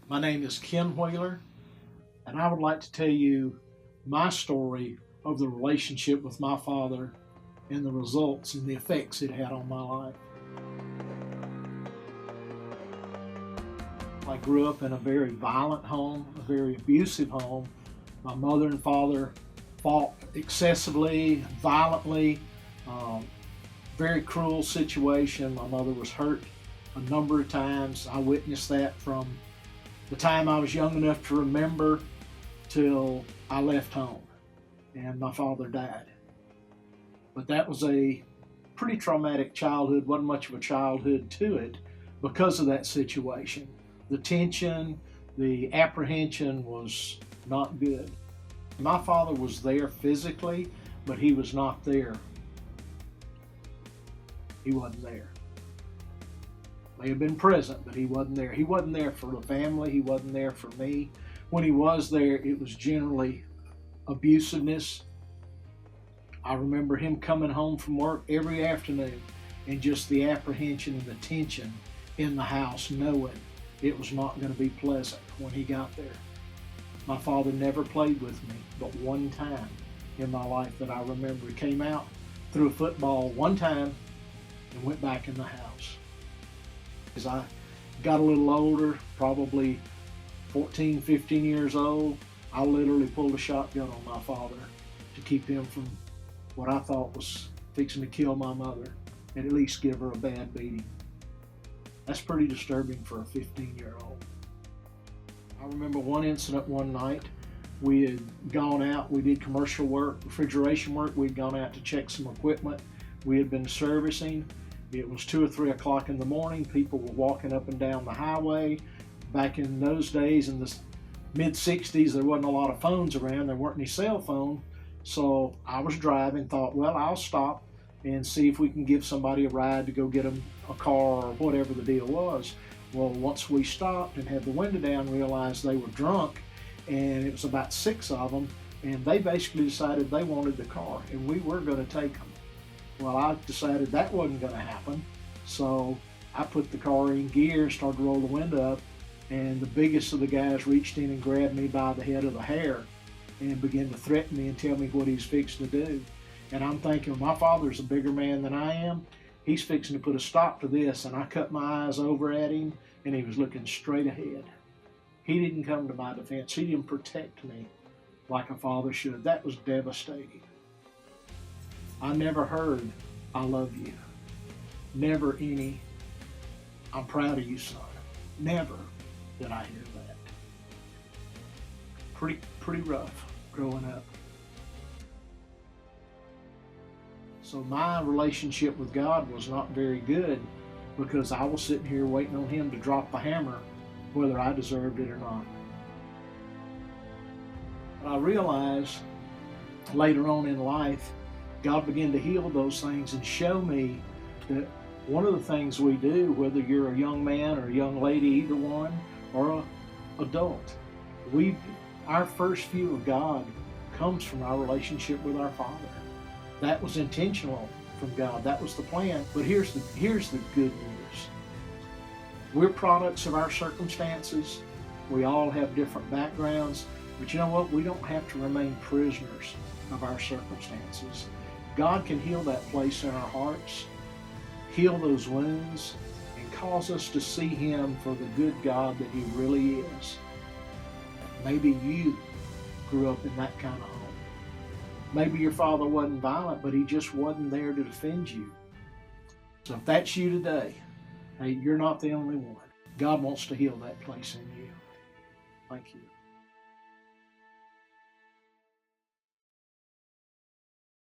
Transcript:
My name is Ken Wheeler, and I would like to tell you my story of the relationship with my father and the results and the effects it had on my life. I grew up in a very violent home, a very abusive home. My mother and father fought excessively, violently, um, very cruel situation. My mother was hurt a number of times. I witnessed that from the time I was young enough to remember till I left home and my father died. But that was a pretty traumatic childhood, wasn't much of a childhood to it because of that situation. The tension, the apprehension was not good. My father was there physically, but he was not there. He wasn't there. May have been present, but he wasn't there. He wasn't there for the family. He wasn't there for me. When he was there, it was generally abusiveness. I remember him coming home from work every afternoon and just the apprehension and the tension in the house, knowing it was not going to be pleasant when he got there. My father never played with me, but one time in my life that I remember. He came out, threw a football one time, and went back in the house. As I got a little older, probably 14, 15 years old, I literally pulled a shotgun on my father to keep him from what I thought was fixing to kill my mother and at least give her a bad beating. That's pretty disturbing for a 15-year-old. I remember one incident one night. We had gone out, we did commercial work, refrigeration work. We'd gone out to check some equipment we had been servicing. It was 2 or 3 o'clock in the morning. People were walking up and down the highway. Back in those days, in the mid-60s, there wasn't a lot of phones around. There weren't any cell phones. So I was driving, thought, well, I'll stop and see if we can give somebody a ride to go get them a car or whatever the deal was. Well, once we stopped and had the window down, realized they were drunk, and it was about 6 of them, and they basically decided they wanted the car, and we were going to take them. Well, I decided that wasn't going to happen, so I put the car in gear, started to roll the window up, and the biggest of the guys reached in and grabbed me by the head of the hair and began to threaten me and tell me what he's fixing to do. And I'm thinking, my father's a bigger man than I am. He's fixing to put a stop to this. And I cut my eyes over at him, and he was looking straight ahead. He didn't come to my defense. He didn't protect me like a father should. That was devastating. I never heard, "I love you." Never any, "I'm proud of you, son." Never did I hear that. Pretty rough growing up. So my relationship with God was not very good because I was sitting here waiting on him to drop the hammer whether I deserved it or not. But I realized later on in life, God began to heal those things and show me that one of the things we do, whether you're a young man or a young lady, either one, or an adult, our first view of God comes from our relationship with our Father. That was intentional from God. That was the plan. But here's the good news. We're products of our circumstances. We all have different backgrounds. But you know what? We don't have to remain prisoners of our circumstances. God can heal that place in our hearts, heal those wounds, and cause us to see him for the good God that he really is. Maybe you grew up in that kind of home. Maybe your father wasn't violent, but he just wasn't there to defend you. So if that's you today, hey, you're not the only one. God wants to heal that place in you. Thank you.